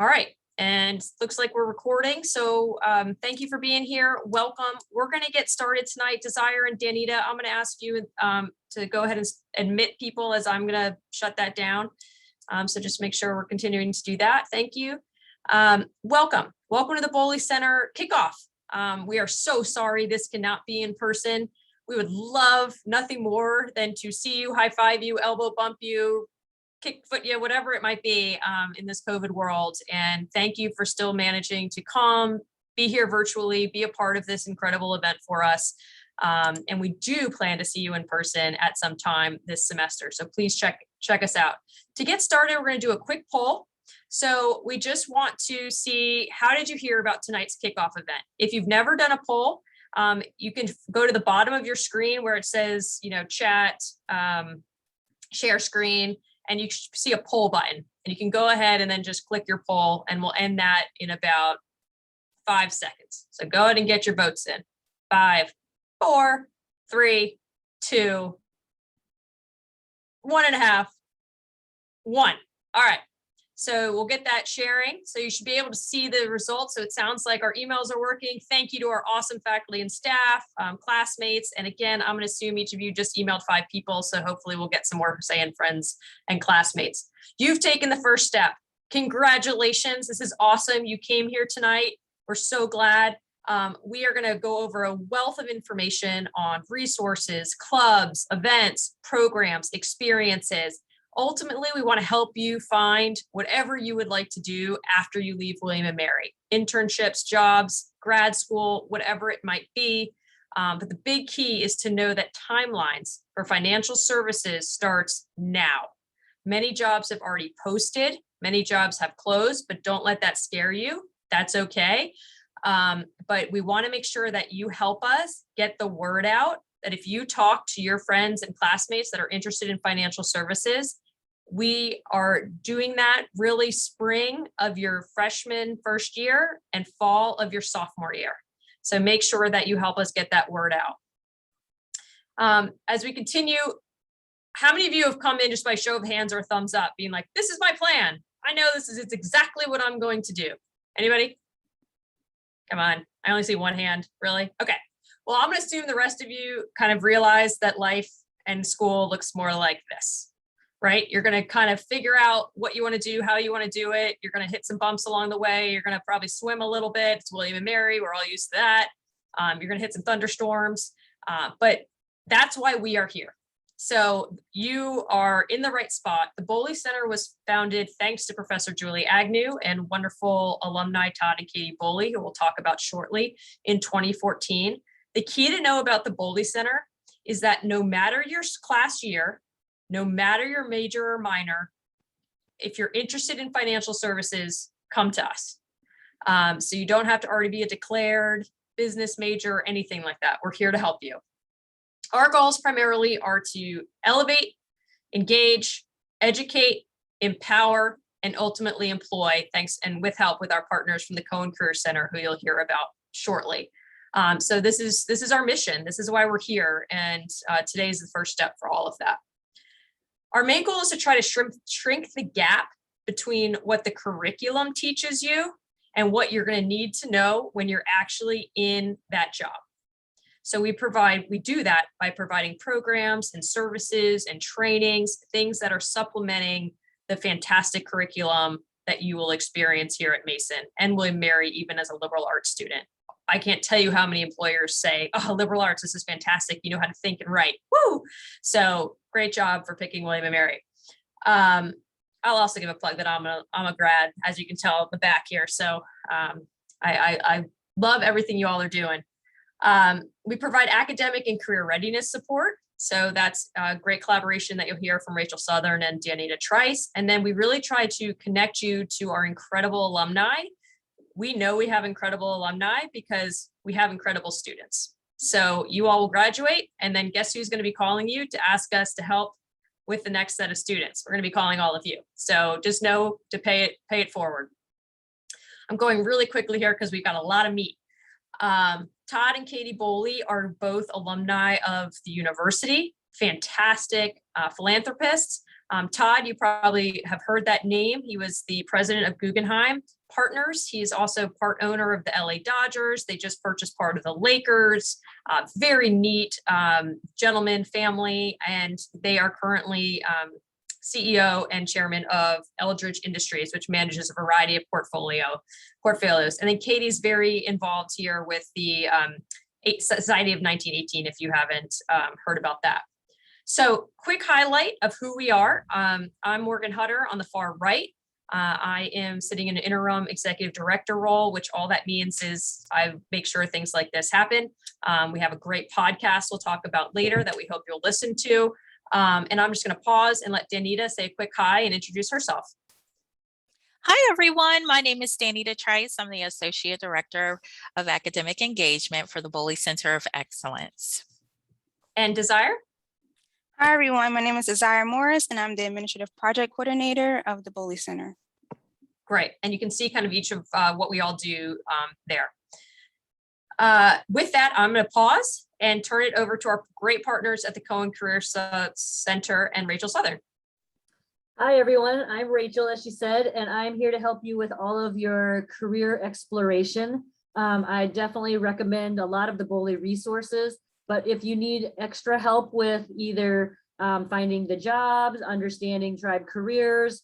All right, and looks like we're recording. So thank you for being here. Welcome. We're going to get started tonight. Desire and Danita, I'm going to ask you to go ahead and admit people as I'm going to shut that down. So just make sure we're continuing to do that. Thank you. Welcome. Welcome to the Boehly Center Kickoff. We are so sorry this cannot be in person. We would love nothing more than to see you, high five you, elbow bump you, kick foot you, whatever it might be in this COVID world. And thank you for still managing to come, be here virtually, be a part of this incredible event for us. And we do plan to see you in person at some time this semester. So please check us out. To get started, we're going to do a quick poll. So we just want to see, how did you hear about tonight's kickoff event? If you've never done a poll, you can go to the bottom of your screen where it says, chat, share screen, and you see a poll button, and you can go ahead and then just click your poll, and we'll end that in about 5 seconds. So go ahead and get your votes in. 5, 4, 3, 2, 1.5, 1. All right. So we'll get that sharing. So you should be able to see the results. So it sounds like our emails are working. Thank you to our awesome faculty and staff, classmates. And again, I'm going to assume each of you just emailed 5 people. So hopefully we'll get some more saying friends and classmates. You've taken the first step. Congratulations. This is awesome. You came here tonight. We're so glad. We are going to go over a wealth of information on resources, clubs, events, programs, experiences. Ultimately, we want to help you find whatever you would like to do after you leave William & Mary. Internships, jobs, grad school, whatever it might be. But the big key is to know that timelines for financial services starts now. Many jobs have already posted. Many jobs have closed, but don't let that scare you. That's okay. But we want to make sure that you help us get the word out, that if you talk to your friends and classmates that are interested in financial services, we are doing that really spring of your freshman first year and fall of your sophomore year. So make sure that you help us get that word out. As we continue, how many of you have come in just by show of hands or thumbs up being like, this is my plan. I know it's exactly what I'm going to do. Anybody? Come on. I only see one hand. Really? Okay. Well, I'm going to assume the rest of you kind of realize that life and school looks more like this, right? You're going to kind of figure out what you want to do, how you want to do it. You're going to hit some bumps along the way. You're going to probably swim a little bit. It's William & Mary. We're all used to that. You're going to hit some thunderstorms, but that's why we are here. So you are in the right spot. The Boehly Center was founded thanks to Professor Julie Agnew and wonderful alumni Todd and Katie Boehly, who we'll talk about shortly, in 2014. The key to know about the Boehly Center is that no matter your class year, no matter your major or minor, if you're interested in financial services, come to us. So you don't have to already be a declared business major or anything like that. We're here to help you. Our goals primarily are to elevate, engage, educate, empower, and ultimately employ, thanks and with help with our partners from the Cohen Career Center, who you'll hear about shortly. So this is our mission. This is why we're here. And today is the first step for all of that. Our main goal is to try to shrink the gap between what the curriculum teaches you and what you're going to need to know when you're actually in that job. So we do that by providing programs and services and trainings, things that are supplementing the fantastic curriculum that you will experience here at Mason and William & Mary, even as a liberal arts student. I can't tell you how many employers say, oh, liberal arts, this is fantastic. You know how to think and write. Woo! So great job for picking William & Mary. I'll also give a plug that I'm a grad, as you can tell at the back here. So I love everything you all are doing. We provide academic and career readiness support. So that's a great collaboration that you'll hear from Rachel Southern and Danita Trice. And then we really try to connect you to our incredible alumni. We know we have incredible alumni because we have incredible students. So you all will graduate, and then guess who's going to be calling you to ask us to help with the next set of students? We're going to be calling all of you. So just know to pay it forward. I'm going really quickly here because we've got a lot of meat. Todd and Katie Boehly are both alumni of the university, fantastic philanthropists. Todd, you probably have heard that name. He was the president of Guggenheim Partners. He's also part owner of the LA Dodgers. They just purchased part of the Lakers. Very neat gentleman family, and they are currently CEO and chairman of Eldridge Industries, which manages a variety of portfolios. And then Katie's very involved here with the Society of 1918, if you haven't heard about that. So quick highlight of who we are. I'm Morgan Hutter on the far right. I am sitting in an interim executive director role, which all that means is I make sure things like this happen. We have a great podcast we'll talk about later that we hope you'll listen to. And I'm just going to pause and let Danita say a quick hi and introduce herself. Hi, everyone. My name is Danita Trice. I'm the Associate Director of Academic Engagement for the Boehly Center of Excellence. And Desire? Hi, everyone. My name is Desire Morris, and I'm the Administrative Project Coordinator of the Boehly Center. Great. And you can see kind of each of what we all do there. With that, I'm going to pause and turn it over to our great partners at the Cohen Career Center and Rachel Southern. Hi, everyone. I'm Rachel, as she said, and I'm here to help you with all of your career exploration. I definitely recommend a lot of the Boehly resources, but if you need extra help with either finding the jobs, understanding tribe careers,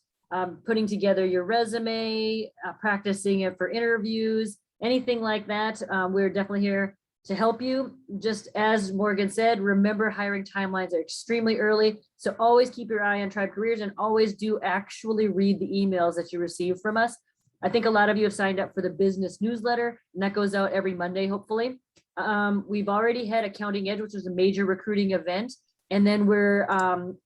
putting together your resume, practicing it for interviews, anything like that, we're definitely here to help you. Just as Morgan said, remember hiring timelines are extremely early. So always keep your eye on Tribe Careers and always do actually read the emails that you receive from us. I think a lot of you have signed up for the business newsletter, and that goes out every Monday, hopefully. We've already had Accounting Edge, which was a major recruiting event. And then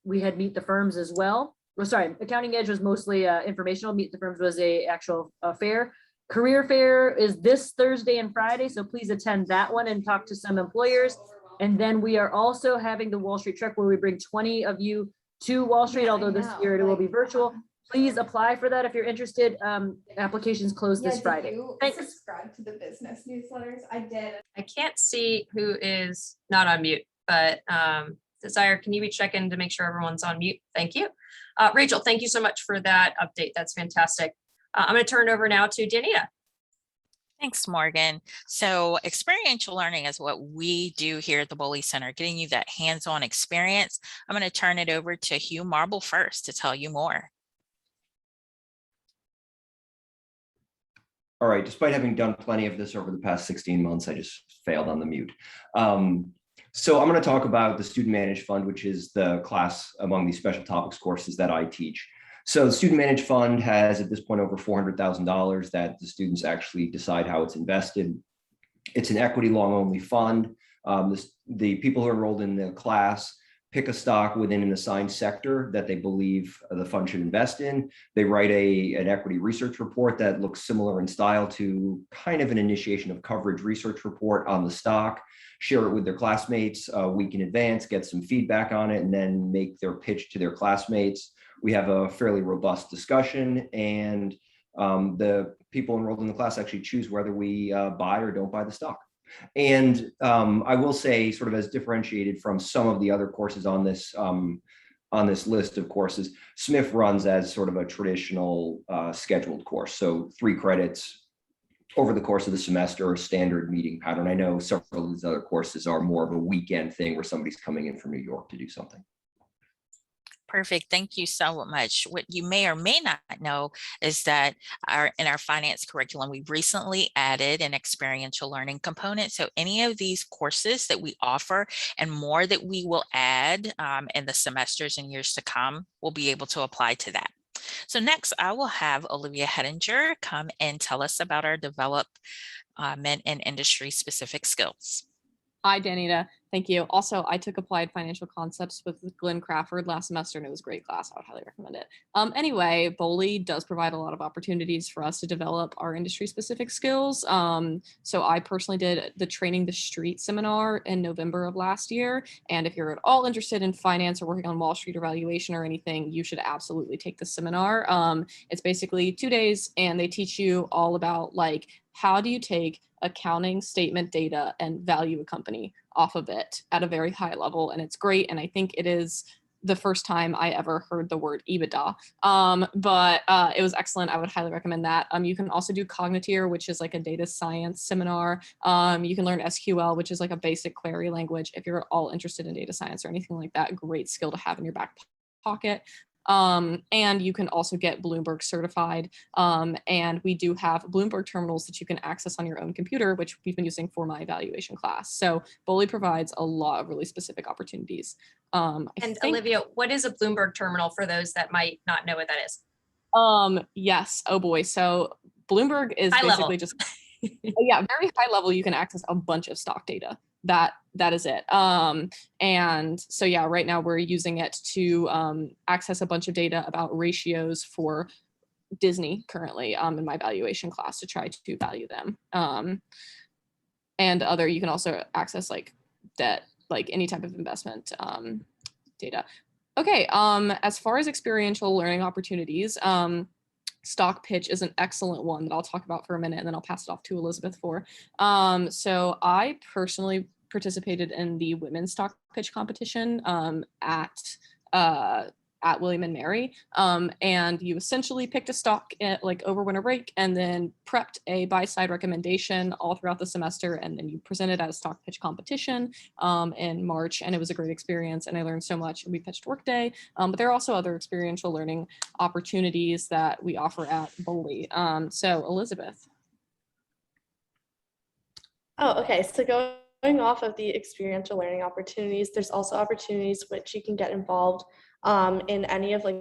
we had Meet the Firms as well. Well, sorry, Accounting Edge was mostly informational. Meet the Firms was a actual fair. Career Fair is this Thursday and Friday, so please attend that one and talk to some employers. And then we are also having the Wall Street Trek, where we bring 20 of you to Wall Street, although this year it will be virtual. Please apply for that if you're interested. Applications close this Friday. Thanks. Subscribe to the business newsletters. I did. I can't see who is not on mute, but Desire, can you be checking to make sure everyone's on mute? Thank you. Rachel, thank you so much for that update. That's fantastic. I'm going to turn it over now to Danita. Thanks, Morgan. So experiential learning is what we do here at the Boehly Center, getting you that hands-on experience. I'm going to turn it over to Hugh Marble first to tell you more. All right, despite having done plenty of this over the past 16 months, I just failed on the mute. So I'm going to talk about the Student Managed Fund, which is the class among these special topics courses that I teach. So the Student Managed Fund has at this point over $400,000 that the students actually decide how it's invested. It's an equity long only fund. The people who are enrolled in the class pick a stock within an assigned sector that they believe the fund should invest in. They write an equity research report that looks similar in style to kind of an initiation of coverage research report on the stock, share it with their classmates a week in advance, get some feedback on it, and then make their pitch to their classmates. We have a fairly robust discussion, and the people enrolled in the class actually choose whether we buy or don't buy the stock. And I will say, sort of as differentiated from some of the other courses on this list of courses, SMIF runs as sort of a traditional scheduled course. So 3 credits over the course of the semester, standard meeting pattern. I know several of these other courses are more of a weekend thing where somebody's coming in from New York to do something. Perfect. Thank you so much. What you may or may not know is that in our finance curriculum, we recently added an experiential learning component. So any of these courses that we offer and more that we will add in the semesters and years to come, will be able to apply to that. So next, I will have Olivia Hettinger come and tell us about our development and industry specific skills. Hi, Danita. Thank you. Also, I took Applied Financial Concepts with Glenn Crawford last semester, and it was a great class. I would highly recommend it. Anyway, Boehly does provide a lot of opportunities for us to develop our industry-specific skills. So I personally did the Training the Street seminar in November of last year. And if you're at all interested in finance or working on Wall Street or valuation or anything, you should absolutely take the seminar. It's basically 2 days, and they teach you all about, like, how do you take accounting statement data and value a company off of it at a very high level. And it's great. And I think it is the first time I ever heard the word EBITDA. But it was excellent. I would highly recommend that. You can also do Cognitier, which is like a data science seminar. You can learn SQL, which is like a basic query language. If you're all interested in data science or anything like that, great skill to have in your back pocket. And you can also get Bloomberg certified. And we do have Bloomberg terminals that you can access on your own computer, which we've been using for my evaluation class. So Boehly provides a lot of really specific opportunities. And Olivia, what is a Bloomberg terminal for those that might not know what that is? Yes. Oh boy. So Bloomberg is High basically level. just, yeah, very high level. You can access a bunch of stock data. That is it. And so, yeah, right now we're using it to access a bunch of data about ratios for Disney currently in my valuation class to try to value them. And you can also access like debt, like any type of investment data. Okay, as far as experiential learning opportunities, stock pitch is an excellent one that I'll talk about for a minute, and then I'll pass it off to Elizabeth for. So I personally participated in the women's stock pitch competition at William and Mary. And you essentially picked a stock like over winter break and then prepped a buy-side recommendation all throughout the semester. And then you presented at a stock pitch competition in March. And it was a great experience. And I learned so much. We pitched Workday, but there are also other experiential learning opportunities that we offer at Boehly. So Elizabeth. Oh, okay. So going off of the experiential learning opportunities, there's also opportunities which you can get involved in any of like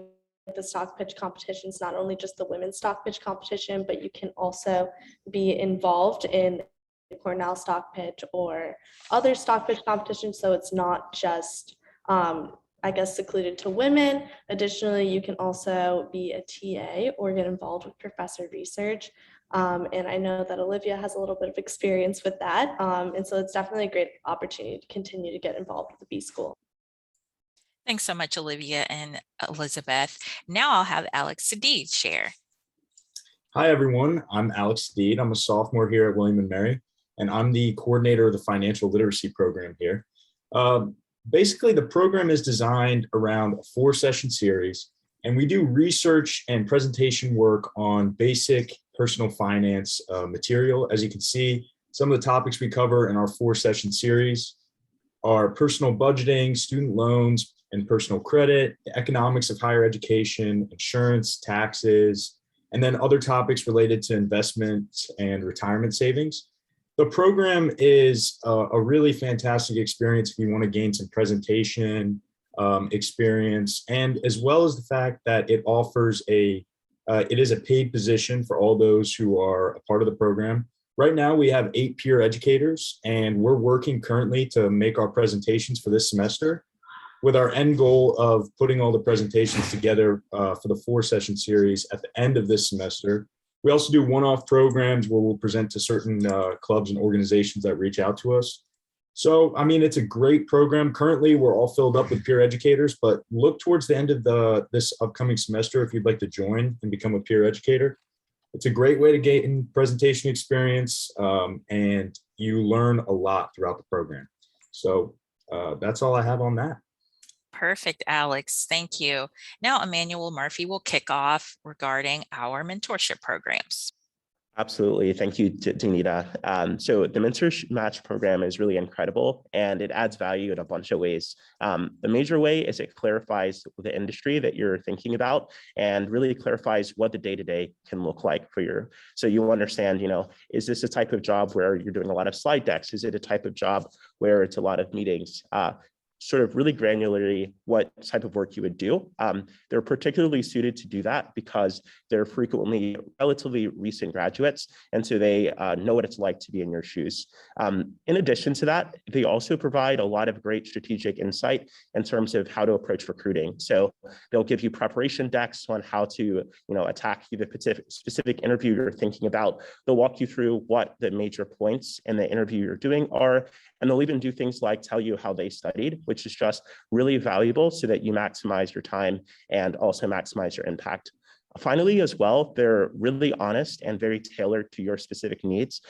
the stock pitch competitions, not only just the women's stock pitch competition, but you can also be involved in the Cornell stock pitch or other stock pitch competitions. So it's not just, I guess, secluded to women. Additionally, you can also be a TA or get involved with professor research. And I know that Olivia has a little bit of experience with that. And so it's definitely a great opportunity to continue to get involved with the B School. Thanks so much, Olivia and Elizabeth. Now I'll have Alex Sadid share. Hi, everyone. I'm Alex Sadid. I'm a sophomore here at William & Mary, and I'm the coordinator of the financial literacy program here. Basically, the program is designed around a 4-session series, and we do research and presentation work on basic personal finance material. As you can see, some of the topics we cover in our 4-session series are personal budgeting, student loans, and personal credit, the economics of higher education, insurance, taxes, and then other topics related to investment and retirement savings. The program is a really fantastic experience if you want to gain some presentation experience, and as well as the fact that it offers it is a paid position for all those who are a part of the program. Right now, we have 8 peer educators, and we're working currently to make our presentations for this semester, with our end goal of putting all the presentations together for the 4-session series at the end of this semester. We also do one-off programs where we'll present to certain clubs and organizations that reach out to us. So, I mean, it's a great program. Currently, we're all filled up with peer educators, but look towards the end of this upcoming semester if you'd like to join and become a peer educator. It's a great way to gain presentation experience, and you learn a lot throughout the program. So that's all I have on that. Perfect, Alex. Thank you. Now, Emmanuel Murphy will kick off regarding our mentorship programs. Absolutely. Thank you, Danita. So the Mentorship Match program is really incredible, and it adds value in a bunch of ways. The major way is it clarifies the industry that you're thinking about and really clarifies what the day-to-day can look like for your, so you understand, is this a type of job where you're doing a lot of slide decks? Is it a type of job where it's a lot of meetings? Sort of really granularly what type of work you would do. They're particularly suited to do that because they're frequently relatively recent graduates, and so they know what it's like to be in your shoes. In addition to that, they also provide a lot of great strategic insight in terms of how to approach recruiting. So they'll give you preparation decks on how to attack the specific interview you're thinking about. They'll walk you through what the major points in the interview you're doing are, and they'll even do things like tell you how they studied, which is just really valuable so that you maximize your time and also maximize your impact. Finally, as well, they're really honest and very tailored to your specific needs.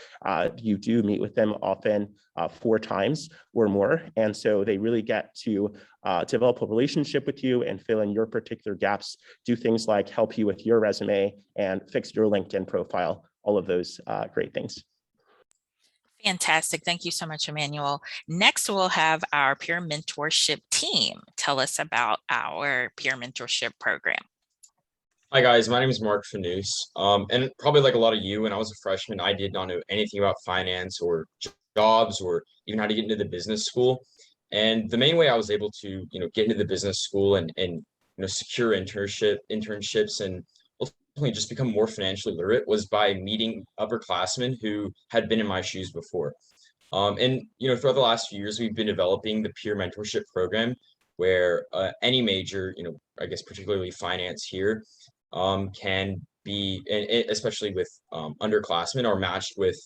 You do meet with them often 4 times or more. And so they really get to develop a relationship with you and fill in your particular gaps, do things like help you with your resume and fix your LinkedIn profile, all of those great things. Fantastic. Thank you so much, Emmanuel. Next, we'll have our peer mentorship team tell us about our peer mentorship program. Hi guys, my name is Mark Fanous. And probably like a lot of you, when I was a freshman, I did not know anything about finance or jobs or even how to get into the business school. And the main way I was able to, get into the business school and secure internships and ultimately just become more financially literate was by meeting upperclassmen who had been in my shoes before. And throughout the last few years, we've been developing the peer mentorship program where any major, I guess particularly finance here, can be, especially with underclassmen, are matched with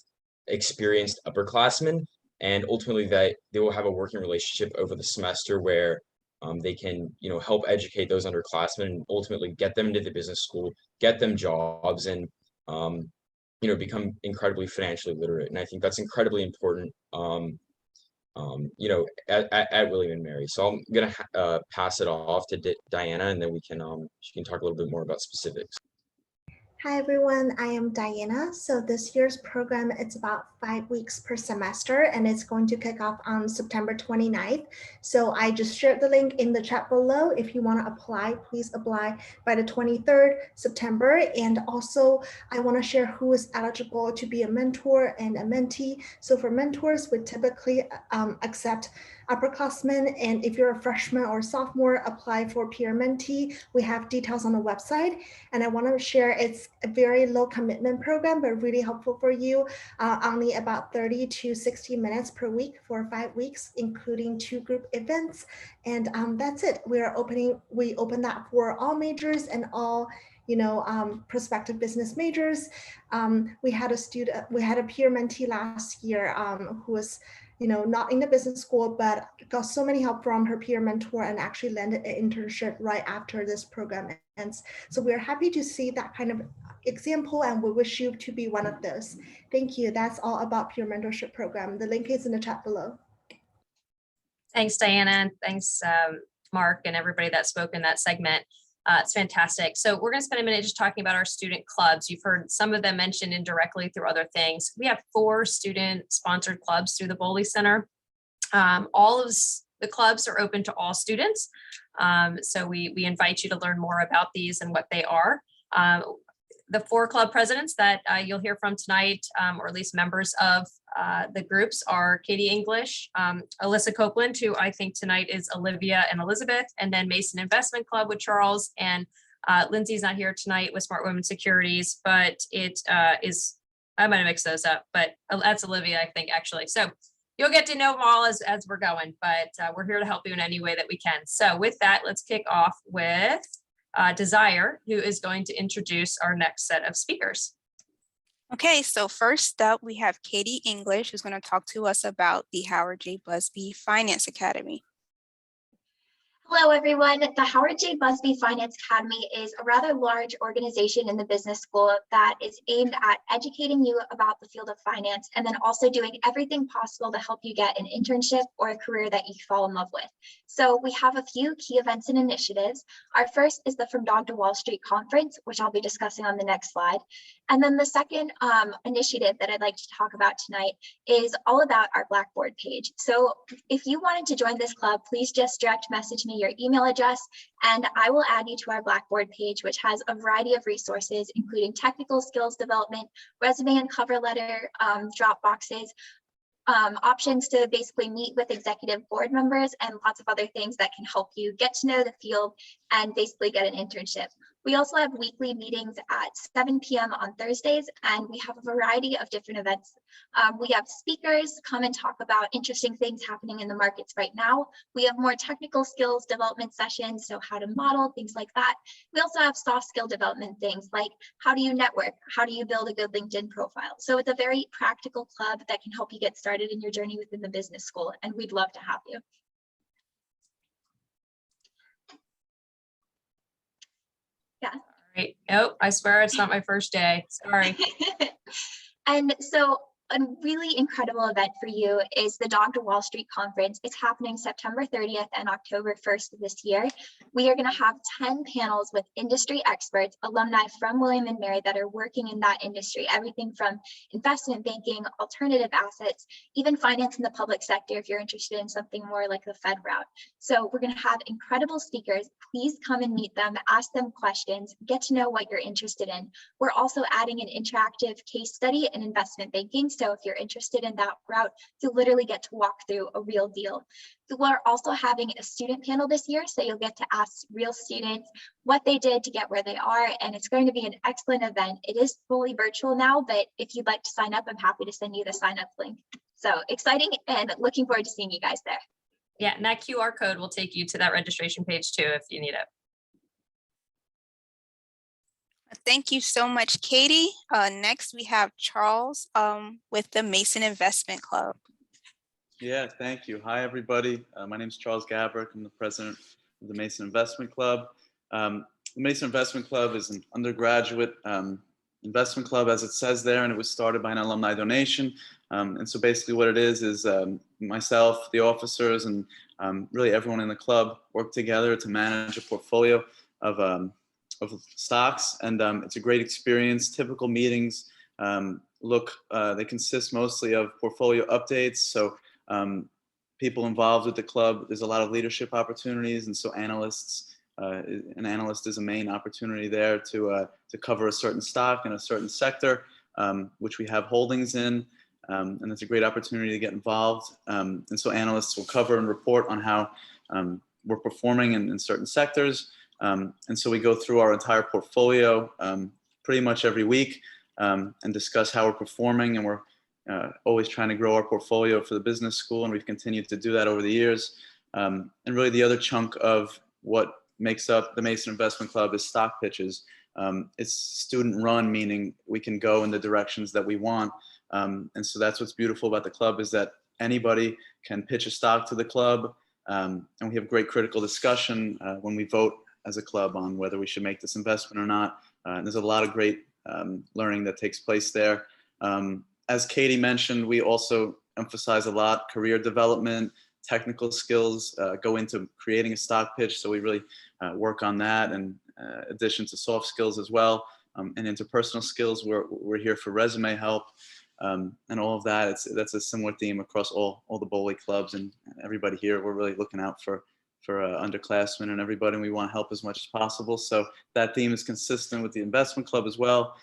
experienced upperclassmen, and ultimately that they will have a working relationship over the semester where they can help educate those underclassmen and ultimately get them into the business school, get them jobs, and become incredibly financially literate. And I think that's incredibly important at William and Mary. So I'm gonna pass it off to Diana, and then she can talk a little bit more about specifics. Hi everyone, I am Diana. So this year's program, it's about 5 weeks per semester and it's going to kick off on September 29th. So I just shared the link in the chat below. If you want to apply, please apply by the 23rd September. And also I want to share who is eligible to be a mentor and a mentee. So for mentors, we typically accept upperclassmen, and if you're a freshman or sophomore, apply for peer mentee. We have details on the website, and I want to share it's a very low commitment program, but really helpful for you. Only about 30 to 60 minutes per week for 5 weeks, including 2 group events, and that's it. We open that for all majors and all prospective business majors. We had a peer mentee last year who was not in the business school, but got so many help from her peer mentor and actually landed an internship right after this program ends. So we're happy to see that kind of example, and we wish you to be one of those. Thank you. That's all about peer mentorship program. The link is in the chat below. Thanks, Diana, and thanks, Mark, and everybody that spoke in that segment. It's fantastic. So we're going to spend a minute just talking about our student clubs. You've heard some of them mentioned indirectly through other things. We have 4 student-sponsored clubs through the Boehly Center. All of the clubs are open to all students. So we invite you to learn more about these and what they are. The 4 club presidents that you'll hear from tonight, or at least members of the groups, are Katie English, Alyssa Copeland, who I think tonight is Olivia and Elizabeth, and then Mason Investment Club with Charles, and Lindsay's not here tonight with Smart Women Securities, but it is, I might have mixed those up, but that's Olivia, I think, actually. So you'll get to know them all as we're going, but we're here to help you in any way that we can. So with that, let's kick off with Desire, who is going to introduce our next set of speakers. Okay, so first up, we have Katie English, who's going to talk to us about the Howard J. Busbee Finance Academy. Hello, everyone. The Howard J. Busbee Finance Academy is a rather large organization in the business school that is aimed at educating you about the field of finance and then also doing everything possible to help you get an internship or a career that you fall in love with. So we have a few key events and initiatives. Our first is the From Dog to Wall Street conference, which I'll be discussing on the next slide. And then the second initiative that I'd like to talk about tonight is all about our Blackboard page. So if you wanted to join this club, please just direct message me your email address and I will add you to our Blackboard page, which has a variety of resources, including technical skills development, resume and cover letter drop boxes, options to basically meet with executive board members, and lots of other things that can help you get to know the field and basically get an internship. We also have weekly meetings at 7 p.m. on Thursdays, and we have a variety of different events. We have speakers come and talk about interesting things happening in the markets right now. We have more technical skills development sessions, so how to model, things like that. We also have soft skill development things like how do you network, how do you build a good LinkedIn profile. So it's a very practical club that can help you get started in your journey within the business school, and we'd love to have you. All right. Nope, I swear it's not my first day. Sorry. And so a really incredible event for you is the Dr. Wall Street Conference. It's happening September 30th and October 1st of this year. We are going to have 10 panels with industry experts, alumni from William & Mary that are working in that industry, everything from investment banking, alternative assets, even finance in the public sector if you're interested in something more like the Fed route. So we're going to have incredible speakers. Please come and meet them, ask them questions, get to know what you're interested in. We're also adding an interactive case study in investment banking. So if you're interested in that route, you literally get to walk through a real deal. We're also having a student panel this year, so you'll get to ask real students what they did to get where they are, and it's going to be an excellent event. It is fully virtual now, but if you'd like to sign up, I'm happy to send you the sign up link. So exciting, and looking forward to seeing you guys there. Yeah, and that QR code will take you to that registration page too if you need it. Thank you so much, Katie. Next, we have Charles with the Mason Investment Club. Yeah, thank you. Hi, everybody. My name is Charles Gabrick. I'm the president of the Mason Investment Club. The Mason Investment Club is an undergraduate investment club, as it says there, and it was started by an alumni donation. And so basically what it is myself, the officers, and really everyone in the club work together to manage a portfolio of stocks, and it's a great experience. Typical meetings they consist mostly of portfolio updates. So people involved with the club, there's a lot of leadership opportunities, and so analysts, an analyst is a main opportunity there to cover a certain stock in a certain sector, which we have holdings in, and it's a great opportunity to get involved. And so analysts will cover and report on how we're performing in certain sectors. And so we go through our entire portfolio pretty much every week and discuss how we're performing, and we're always trying to grow our portfolio for the business school, and we've continued to do that over the years. And really the other chunk of what makes up the Mason Investment Club is stock pitches. It's student run, meaning we can go in the directions that we want. And so that's what's beautiful about the club, is that anybody can pitch a stock to the club, and we have great critical discussion when we vote as a club on whether we should make this investment or not. And there's a lot of great learning that takes place there. As Katie mentioned, we also emphasize a lot career development, technical skills go into creating a stock pitch. So we really work on that, and addition to soft skills as well, and interpersonal skills. We're here for resume help, and all of that. That's a similar theme across all the Boehly clubs, and everybody here. We're really looking out for underclassmen and everybody, and we want to help as much as possible. So that theme is consistent with the investment club as well.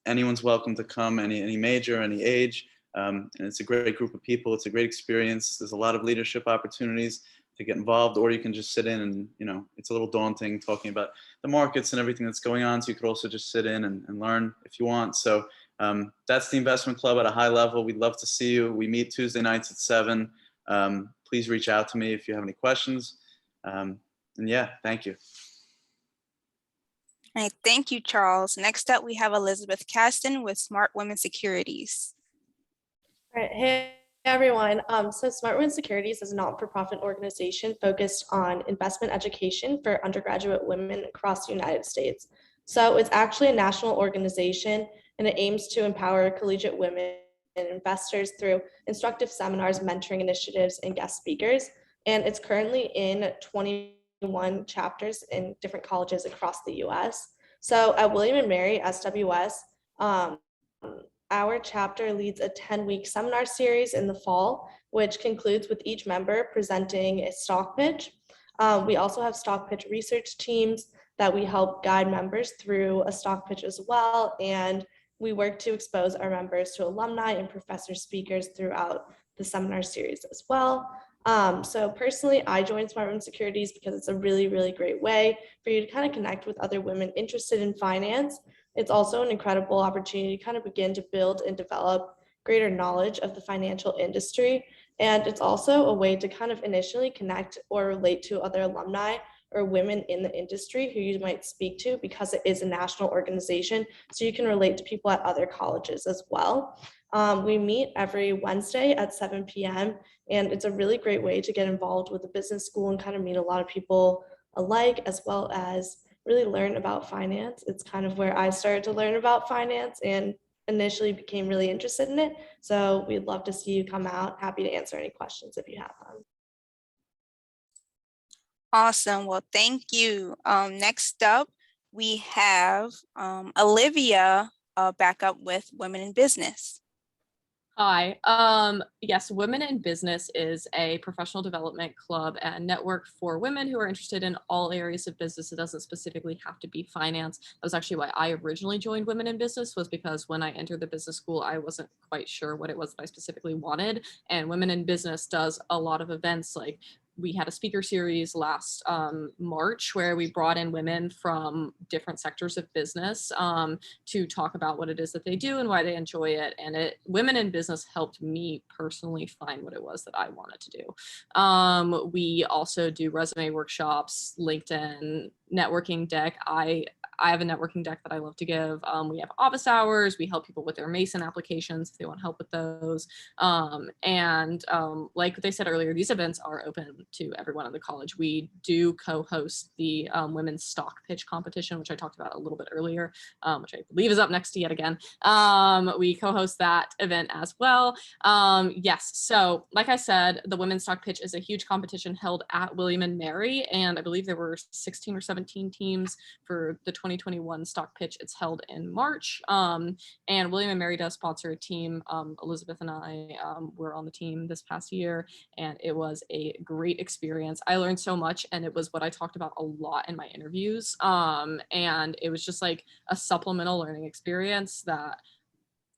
Anyone's welcome to come, any major, any age, and it's a great group of people. It's a great experience. There's a lot of leadership opportunities to get involved, or you can just sit in and, it's a little daunting talking about the markets and everything that's going on. So you could also just sit in and learn if you want. So that's the investment club at a high level. We'd love to see you. We meet Tuesday nights at 7. Please reach out to me if you have any questions. And yeah, thank you. All right, thank you, Charles. Next up, we have Elizabeth Caston with Smart Women Securities. All right, hey everyone. So Smart Women Securities is a not-for-profit organization focused on investment education for undergraduate women across the United States. So it's actually a national organization, and it aims to empower collegiate women and investors through instructive seminars, mentoring initiatives, and guest speakers. And it's currently in 21 chapters in different colleges across the US. So at William & Mary SWS, our chapter leads a 10-week seminar series in the fall, which concludes with each member presenting a stock pitch. We also have stock pitch research teams that we help guide members through a stock pitch as well. And we work to expose our members to alumni and professor speakers throughout the seminar series as well. So personally, I joined Smart Women Securities because it's a really, really great way for you to kind of connect with other women interested in finance. It's also an incredible opportunity to kind of begin to build and develop greater knowledge of the financial industry. And it's also a way to kind of initially connect or relate to other alumni or women in the industry who you might speak to, because it is a national organization. So you can relate to people at other colleges as well. We meet every Wednesday at 7 p.m. and it's a really great way to get involved with the business school and kind of meet a lot of people alike, as well as really learn about finance. It's kind of where I started to learn about finance and initially became really interested in it. So we'd love to see you come out. Happy to answer any questions if you have them. Awesome. Well, thank you. Next up, we have Olivia back up with Women in Business. Hi. Yes, Women in Business is a professional development club and network for women who are interested in all areas of business. It doesn't specifically have to be finance. That was actually why I originally joined Women in Business, was because when I entered the business school, I wasn't quite sure what it was that I specifically wanted. And Women in Business does a lot of events. Like, we had a speaker series last March where we brought in women from different sectors of business to talk about what it is that they do and why they enjoy it. And Women in Business helped me personally find what it was that I wanted to do. We also do resume workshops, LinkedIn, networking deck. I have a networking deck that I love to give. We have office hours. We help people with their Mason applications if they want help with those. Like they said earlier, these events are open to everyone in the college. We do co-host the women's stock pitch competition, which I talked about a little bit earlier, which I believe is up next to yet again. We co-host that event as well. Yes, so like I said, the women's stock pitch is a huge competition held at William and Mary, and I believe there were 16 or 17 teams for the 2021 stock pitch. It's held in March, and William and Mary does sponsor a team. Elizabeth and I were on the team this past year, and it was a great experience. I learned so much, and it was what I talked about a lot in my interviews, and it was just like a supplemental learning experience that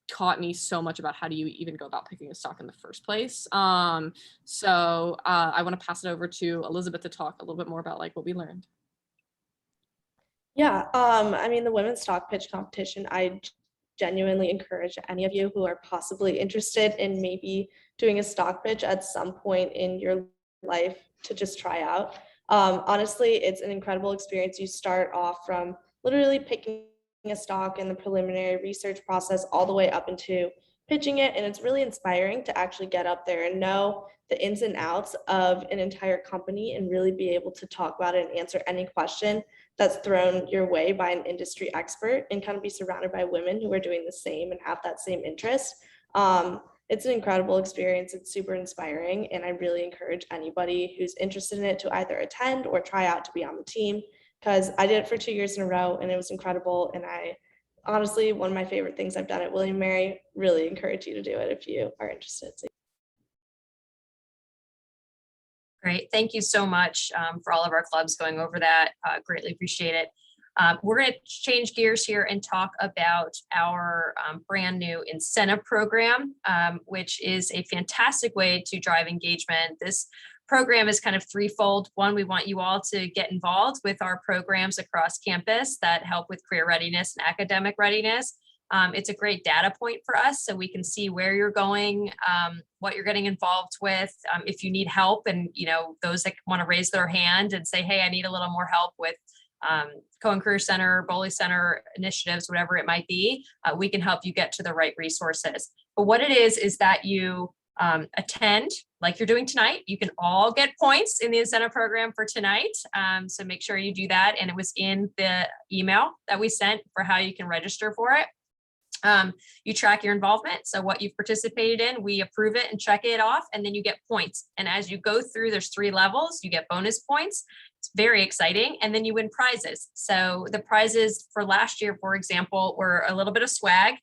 taught me so much about how do you even go about picking a stock in the first place. I want to pass it over to Elizabeth to talk a little bit more about like what we learned. Yeah, I mean, the women's stock pitch competition, I genuinely encourage any of you who are possibly interested in maybe doing a stock pitch at some point in your life to just try out. Honestly, it's an incredible experience. You start off from literally picking a stock in the preliminary research process all the way up into pitching it, and it's really inspiring to actually get up there and know the ins and outs of an entire company and really be able to talk about it and answer any question that's thrown your way by an industry expert, and kind of be surrounded by women who are doing the same and have that same interest. It's an incredible experience. It's super inspiring, and I really encourage anybody who's interested in it to either attend or try out to be on the team, because I did it for 2 years in a row and it was incredible. And I honestly, one of my favorite things I've done at William & Mary. Really encourage you to do it if you are interested. Great. Thank you so much for all of our clubs going over that. Greatly appreciate it. We're going to change gears here and talk about our brand new incentive program, which is a fantastic way to drive engagement. This program is kind of threefold. One, we want you all to get involved with our programs across campus that help with career readiness and academic readiness. It's a great data point for us, so we can see where you're going, what you're getting involved with. If you need help, and those that want to raise their hand and say, hey, I need a little more help with Cohen Career Center, Boehly Center initiatives, whatever it might be, we can help you get to the right resources. But what it is that you attend like you're doing tonight. You can all get points in the incentive program for tonight. So make sure you do that. And it was in the email that we sent for how you can register for it. You track your involvement. So what you've participated in, we approve it and check it off, and then you get points. And as you go through, there's 3 levels, you get bonus points. It's very exciting. And then you win prizes. So the prizes for last year, for example, were a little bit of swag.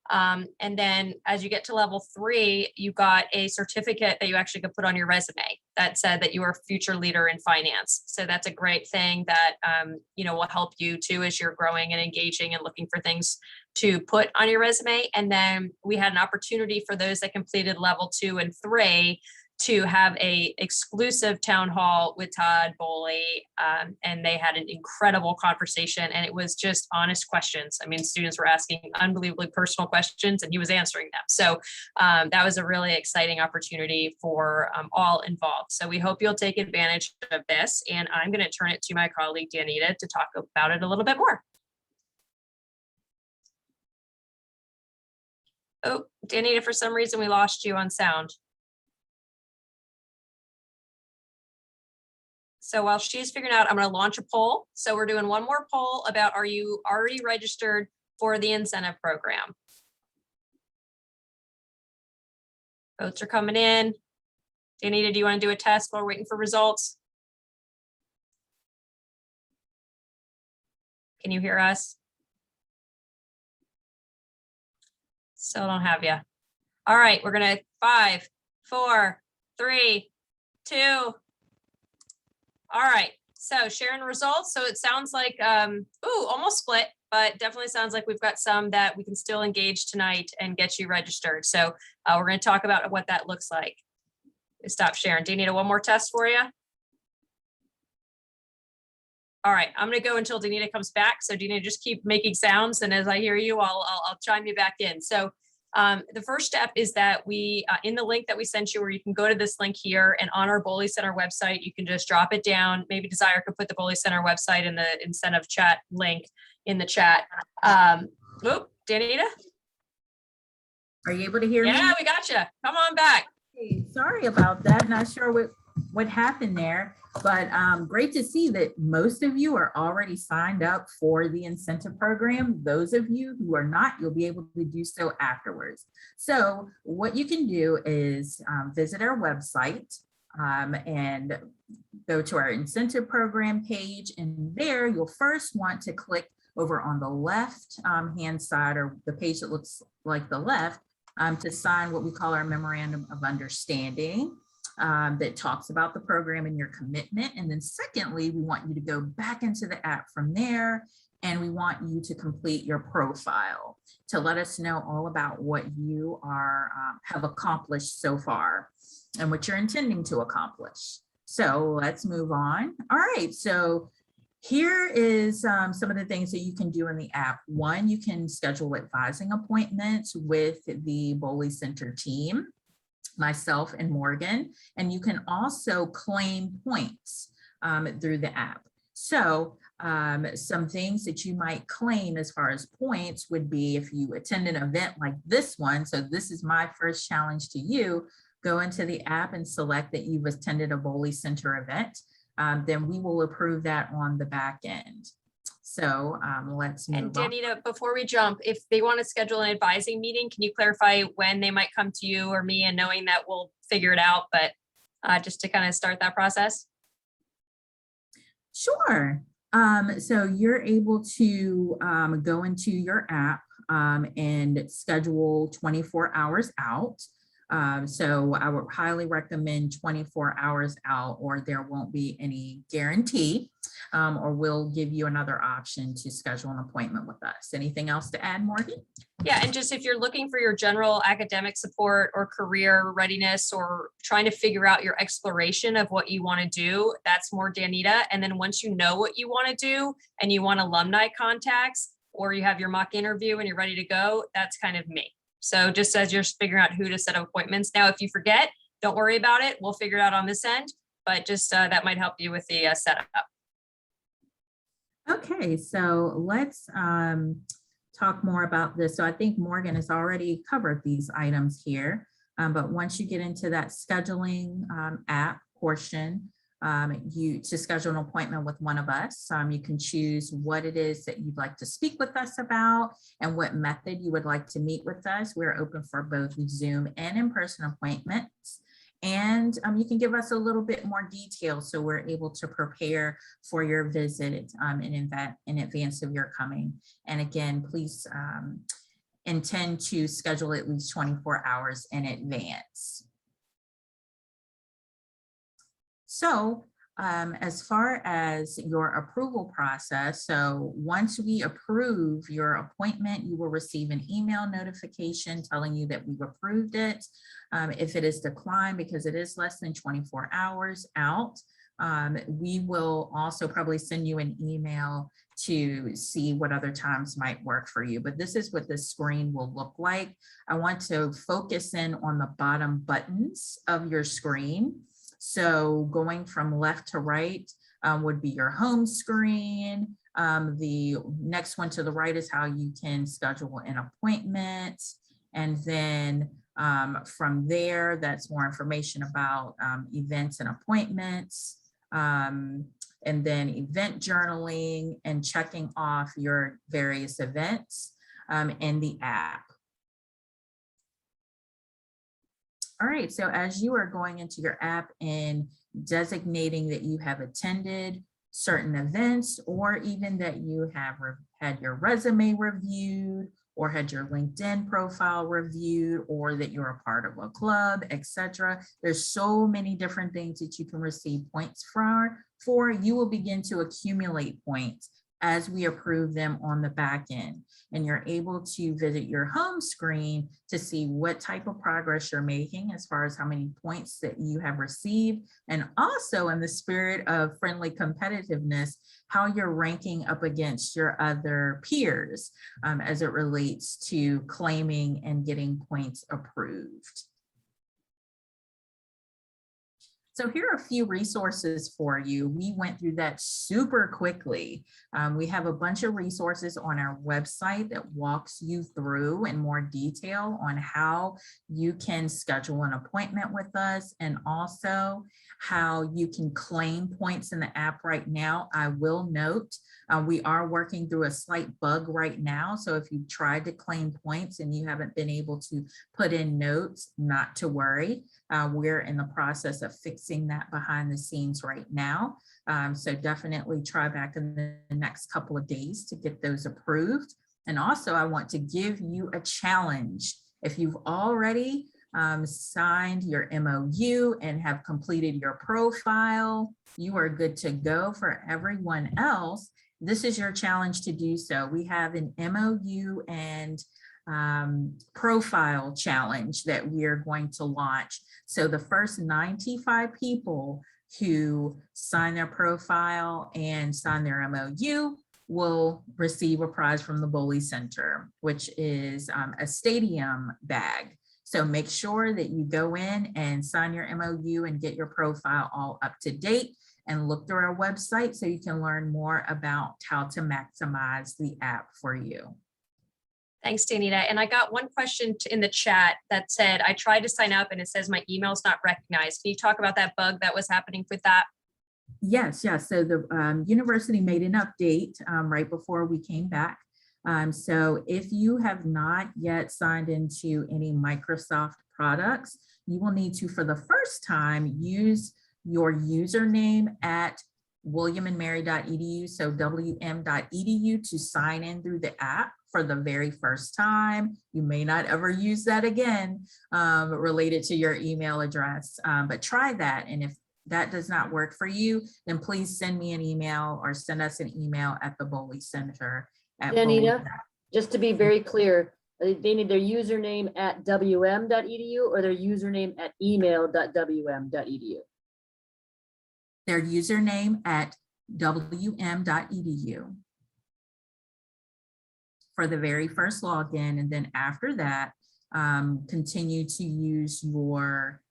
And then as you get to level 3, you got a certificate that you actually could put on your resume that said that you are a future leader in finance. So that's a great thing that, will help you too, as you're growing and engaging and looking for things to put on your resume. And then we had an opportunity for those that completed level 2 and 3 to have a exclusive town hall with Todd Boehly, and they had an incredible conversation, and it was just honest questions. I mean, students were asking unbelievably personal questions, and he was answering them. So that was a really exciting opportunity for all involved. So we hope you'll take advantage of this, and I'm going to turn it to my colleague Danita to talk about it a little bit more. Oh, Danita, for some reason we lost you on sound. So while she's figuring out, I'm going to launch a poll. So we're doing one more poll about, are you already registered for the incentive program? Votes are coming in. Danita, do you want to do a test while we're waiting for results? Can you hear us? Still don't have you. All right, we're gonna 5, 4, 3, 2. All right, so sharing results. So it sounds like, almost split, but definitely sounds like we've got some that we can still engage tonight and get you registered. So we're gonna talk about what that looks like. Stop sharing. Danita, one more test for you. All right, I'm gonna go until Danita comes back. So Danita, just keep making sounds, and as I hear you, I'll chime you back in. So the first step is that we, in the link that we sent you, where you can go to this link here, and on our Boehly Center website, you can just drop it down. Maybe Desire could put the Boehly Center website in the incentive chat link in the chat. Danita? Are you able to hear me? Yeah, we got you. Come on back. Hey, sorry about that. Not sure what happened there, but great to see that most of you are already signed up for the incentive program. Those of you who are not, you'll be able to do so afterwards. So what you can do is visit our website and go to our incentive program page, and there you'll first want to click over on the left hand side, or the page that looks like the left, to sign what we call our memorandum of understanding. That talks about the program and your commitment. And then secondly, we want you to go back into the app from there, and we want you to complete your profile to let us know all about what you are have accomplished so far and what you're intending to accomplish. So let's move on. All right, so here is some of the things that you can do in the app. One, you can schedule advising appointments with the Boehly Center team, myself and Morgan, and you can also claim points through the app. So some things that you might claim as far as points would be if you attend an event like this one. So this is my first challenge to you. Go into the app and select that you've attended a Boehly Center event. Then we will approve that on the back end. So let's move on. And Danita, before we jump, if they want to schedule an advising meeting, can you clarify when they might come to you or me, and knowing that we'll figure it out, but just to kind of start that process? Sure. So you're able to go into your app and schedule 24 hours out. So I would highly recommend 24 hours out, or there won't be any guarantee, or we'll give you another option to schedule an appointment with us. Anything else to add, Morgan? Yeah, and just if you're looking for your general academic support or career readiness, or trying to figure out your exploration of what you want to do, that's more Danita. And then once you know what you want to do and you want alumni contacts, or you have your mock interview and you're ready to go, that's kind of me. So just as you're figuring out who to set up appointments. Now, if you forget, don't worry about it. We'll figure it out on this end, but just that might help you with the setup. Okay, so let's talk more about this. So I think Morgan has already covered these items here, but once you get into that scheduling app portion, to schedule an appointment with one of us, you can choose what it is that you'd like to speak with us about and what method you would like to meet with us. We're open for both Zoom and in-person appointments. And you can give us a little bit more detail so we're able to prepare for your visit in advance of your coming. And again, please intend to schedule at least 24 hours in advance. So as far as your approval process, so once we approve your appointment, you will receive an email notification telling you that we've approved it. If it is declined because it is less than 24 hours out, we will also probably send you an email to see what other times might work for you. But this is what the screen will look like. I want to focus in on the bottom buttons of your screen. So going from left to right would be your home screen. The next one to the right is how you can schedule an appointment. And then from there, that's more information about events and appointments. and then event journaling and checking off your various events in the app. All right, so as you are going into your app and designating that you have attended certain events, or even that you have had your resume reviewed, or had your LinkedIn profile reviewed, or that you're a part of a club, etc. There's so many different things that you can receive points for. You will begin to accumulate points as we approve them on the back end. And you're able to visit your home screen to see what type of progress you're making as far as how many points that you have received. And also, in the spirit of friendly competitiveness, how you're ranking up against your other peers as it relates to claiming and getting points approved. So here are a few resources for you. We went through that super quickly. We have a bunch of resources on our website that walks you through in more detail on how you can schedule an appointment with us, and also how you can claim points in the app right now. I will note, we are working through a slight bug right now. So if you've tried to claim points and you haven't been able to put in notes, not to worry. We're in the process of fixing that behind the scenes right now. So definitely try back in the next couple of days to get those approved. And also, I want to give you a challenge. If you've already signed your MOU and have completed your profile, you are good to go. For everyone else, this is your challenge to do so. We have an MOU and profile challenge that we are going to launch. So the first 95 people who sign their profile and sign their MOU will receive a prize from the Boehly Center, which is a stadium bag. So make sure that you go in and sign your MOU and get your profile all up to date, and look through our website so you can learn more about how to maximize the app for you. Thanks, Danita. And I got one question in the chat that said, I tried to sign up and it says my email's not recognized. Can you talk about that bug that was happening with that? Yes. So the university made an update right before we came back. So if you have not yet signed into any Microsoft products, you will need to, for the first time, use your username at williamandmary.edu, so wm.edu, to sign in through the app for the very first time. You may not ever use that again related to your email address, but try that. And if that does not work for you, then please send me an email or send us an email at the Boehly Center. Danita, just to be very clear, they need their username at wm.edu or their username at email.wm.edu. Their username at wm.edu for the very first login. And then after that, continue to use your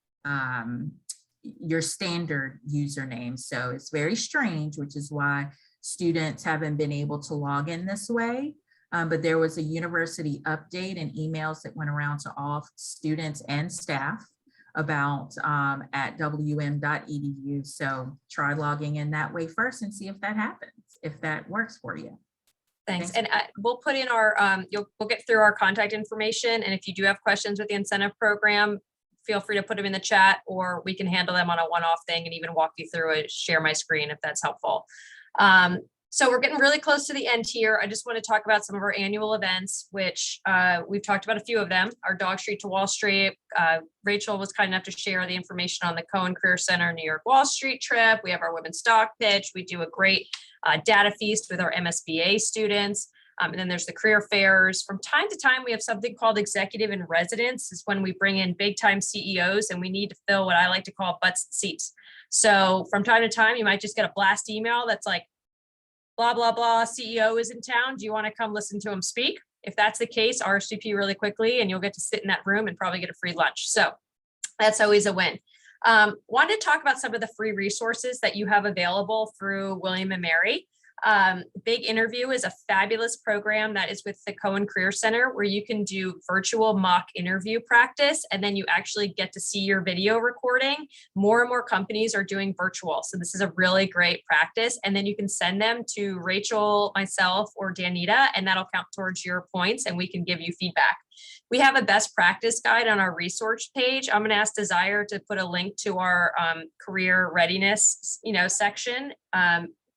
standard username. So it's very strange, which is why students haven't been able to log in this way. But there was a university update and emails that went around to all students and staff about at wm.edu. So try logging in that way first and see if that happens, if that works for you. Thanks. And we'll put in our, we'll get through our contact information. And if you do have questions with the incentive program, feel free to put them in the chat, or we can handle them on a one-off thing and even walk you through it, share my screen if that's helpful. So we're getting really close to the end here. I just want to talk about some of our annual events, which we've talked about a few of them. Our Dog Street to Wall Street. Rachel was kind enough to share the information on the Cohen Career Center New York Wall Street trip. We have our women's stock pitch. We do a great data feast with our MSBA students. And then there's the career fairs. From time to time, we have something called executive in residence. Is when we bring in big time CEOs and we need to fill what I like to call butts and seats. So from time to time, you might just get a blast email that's like, blah, blah, blah, CEO is in town. Do you want to come listen to him speak? If that's the case, RSVP really quickly and you'll get to sit in that room and probably get a free lunch. So that's always a win. Wanted to talk about some of the free resources that you have available through William & Mary. Big Interview is a fabulous program that is with the Cohen Career Center, where you can do virtual mock interview practice, and then you actually get to see your video recording. More and more companies are doing virtual. So this is a really great practice. And then you can send them to Rachel, myself, or Danita, and that'll count towards your points, and we can give you feedback. We have a best practice guide on our resource page. I'm going to ask Desire to put a link to our career readiness, section.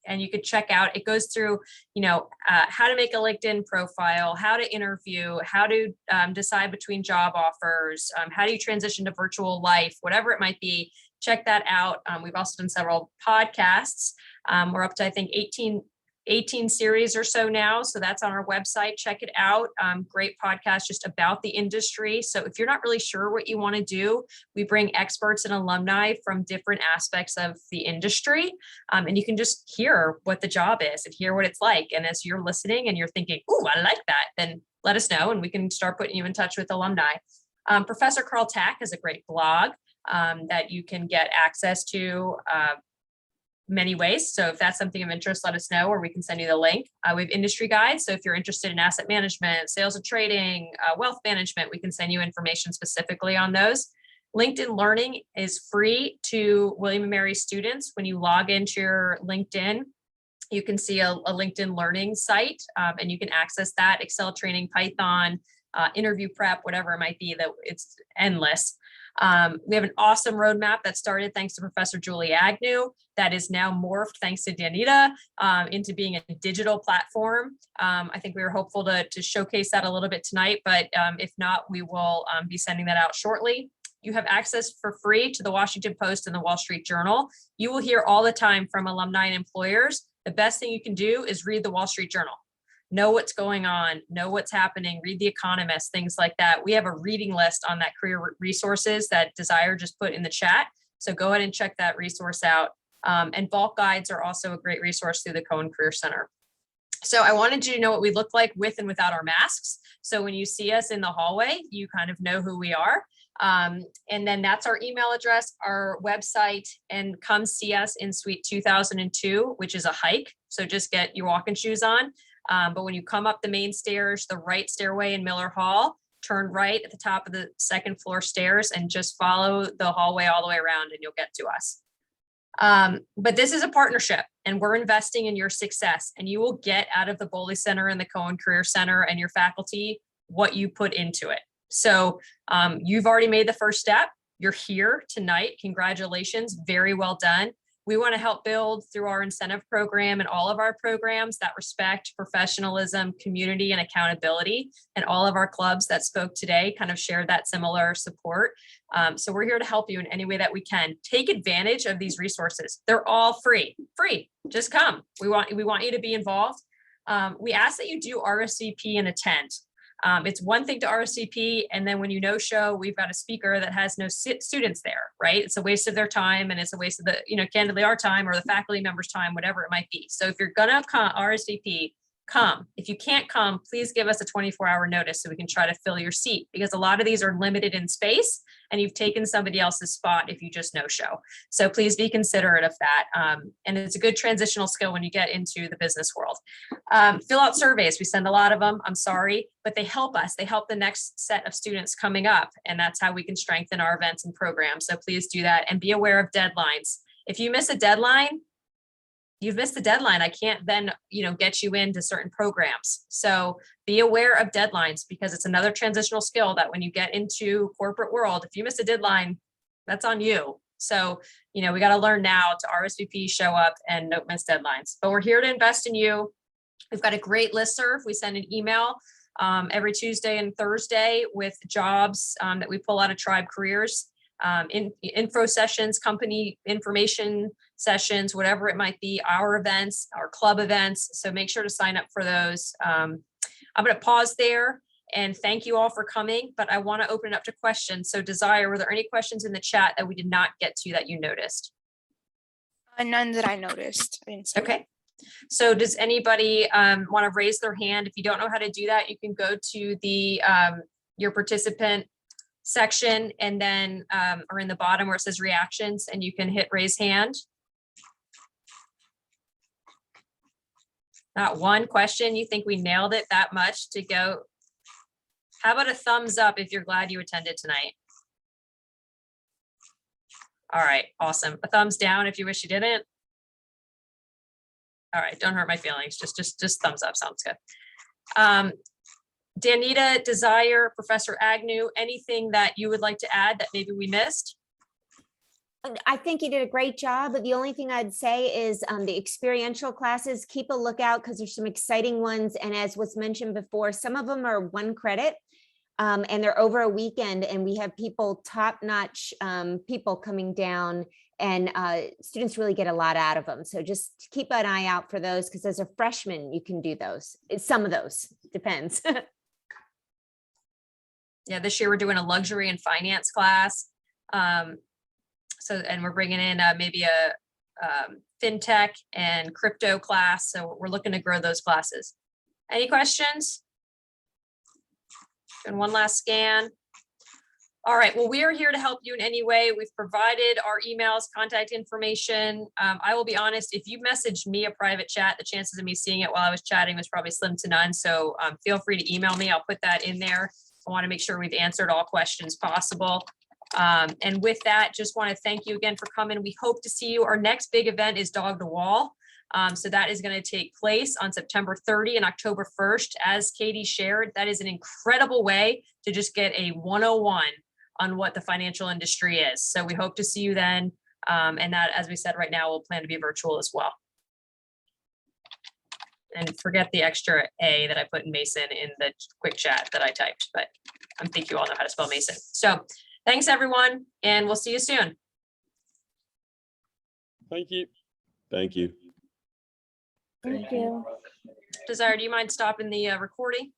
And you could check out, it goes through, how to make a LinkedIn profile, how to interview, how to decide between job offers, how do you transition to virtual life, whatever it might be, check that out. We've also done several podcasts. We're up to, I think, 18 series or so now. So that's on our website. Check it out. Great podcast just about the industry. So if you're not really sure what you want to do, we bring experts and alumni from different aspects of the industry. And you can just hear what the job is and hear what it's like. And as you're listening and you're thinking, "Ooh, I like that," then let us know and we can start putting you in touch with alumni. Professor Carl Tack has a great blog that you can get access to many ways. So if that's something of interest, let us know, or we can send you the link. We have industry guides. So if you're interested in asset management, sales and trading, wealth management, we can send you information specifically on those. LinkedIn Learning is free to William & Mary students. When you log into your LinkedIn, you can see a LinkedIn Learning site, and you can access that. Excel training, Python, interview prep, whatever it might be, that it's endless. We have an awesome roadmap that started thanks to Professor Julie Agnew that is now morphed, thanks to Danita, into being a digital platform. I think we were hopeful to showcase that a little bit tonight, but if not, we will be sending that out shortly. You have access for free to the Washington Post and the Wall Street Journal. You will hear all the time from alumni and employers. The best thing you can do is read the Wall Street Journal. Know what's going on, know what's happening, read The Economist, things like that. We have a reading list on that career resources that Desire just put in the chat. So go ahead and check that resource out. And bulk guides are also a great resource through the Cohen Career Center. So I wanted you to know what we look like with and without our masks. So when you see us in the hallway, you kind of know who we are. And then that's our email address, our website, and come see us in Suite 2002, which is a hike. So just get your walking shoes on. But when you come up the main stairs, the right stairway in Miller Hall, turn right at the top of the second floor stairs and just follow the hallway all the way around and you'll get to us. But this is a partnership and we're investing in your success, and you will get out of the Boehly Center and the Cohen Career Center and your faculty what you put into it. So you've already made the first step. You're here tonight. Congratulations. Very well done. We want to help build through our incentive program and all of our programs that respect, professionalism, community, and accountability. And all of our clubs that spoke today kind of shared that similar support. So we're here to help you in any way that we can. Take advantage of these resources. They're all free. Just come. We want you to be involved. We ask that you do RSVP and attend. It's one thing to RSVP, and then when you no-show, we've got a speaker that has no students there, right? It's a waste of their time, and it's a waste of the, candidly our time or the faculty members' time, whatever it might be. So if you're gonna RSVP, come. If you can't come, please give us a 24-hour notice so we can try to fill your seat, because a lot of these are limited in space and you've taken somebody else's spot if you just no show. So please be considerate of that. And it's a good transitional skill when you get into the business world. Fill out surveys. We send a lot of them. I'm sorry, but they help us. They help the next set of students coming up. And that's how we can strengthen our events and programs. So please do that and be aware of deadlines. If you miss a deadline, you've missed the deadline. I can't then, get you into certain programs. So be aware of deadlines, because it's another transitional skill that when you get into corporate world, if you miss a deadline, that's on you. So, we got to learn now to RSVP, show up, and don't miss deadlines. But we're here to invest in you. We've got a great listserv. We send an email every Tuesday and Thursday with jobs that we pull out of Tribe Careers. Info sessions, company information sessions, whatever it might be, our events, our club events. So make sure to sign up for those. I'm going to pause there and thank you all for coming, but I want to open it up to questions. So Desire, were there any questions in the chat that we did not get to that you noticed? None that I noticed. Okay. So does anybody want to raise their hand? If you don't know how to do that, you can go to the your participant section and then or in the bottom where it says reactions, and you can hit raise hand. Not one question. You think we nailed it that much to go? How about a thumbs up if you're glad you attended tonight? All right, awesome. A thumbs down if you wish you didn't. All right, don't hurt my feelings. Just thumbs up sounds good. Danita, Desire, Professor Agnew, anything that you would like to add that maybe we missed? I think you did a great job, but the only thing I'd say is the experiential classes, keep a lookout because there's some exciting ones. And as was mentioned before, some of them are 1 credit and they're over a weekend, and we have people, top-notch people coming down, and students really get a lot out of them. So just keep an eye out for those, because as a freshman, you can do those. Some of those, depends. Yeah, this year we're doing a luxury and finance class. And we're bringing in maybe a fintech and crypto class. So we're looking to grow those classes. Any questions? And one last scan. All right, well, we are here to help you in any way. We've provided our emails, contact information. I will be honest, if you messaged me a private chat, the chances of me seeing it while I was chatting was probably slim to none. So feel free to email me. I'll put that in there. I want to make sure we've answered all questions possible. And with that, just want to thank you again for coming. We hope to see you. Our next big event is Dog to Wall. So that is going to take place on September 30 and October 1st. As Katie shared, that is an incredible way to just get a 101 on what the financial industry is. So we hope to see you then. And that, as we said, right now, we'll plan to be virtual as well. And forget the extra A that I put in Mason in the quick chat that I typed, but I think you all know how to spell Mason. So thanks, everyone, and we'll see you soon. Thank you. Thank you. Thank you. Desire, do you mind stopping the recording?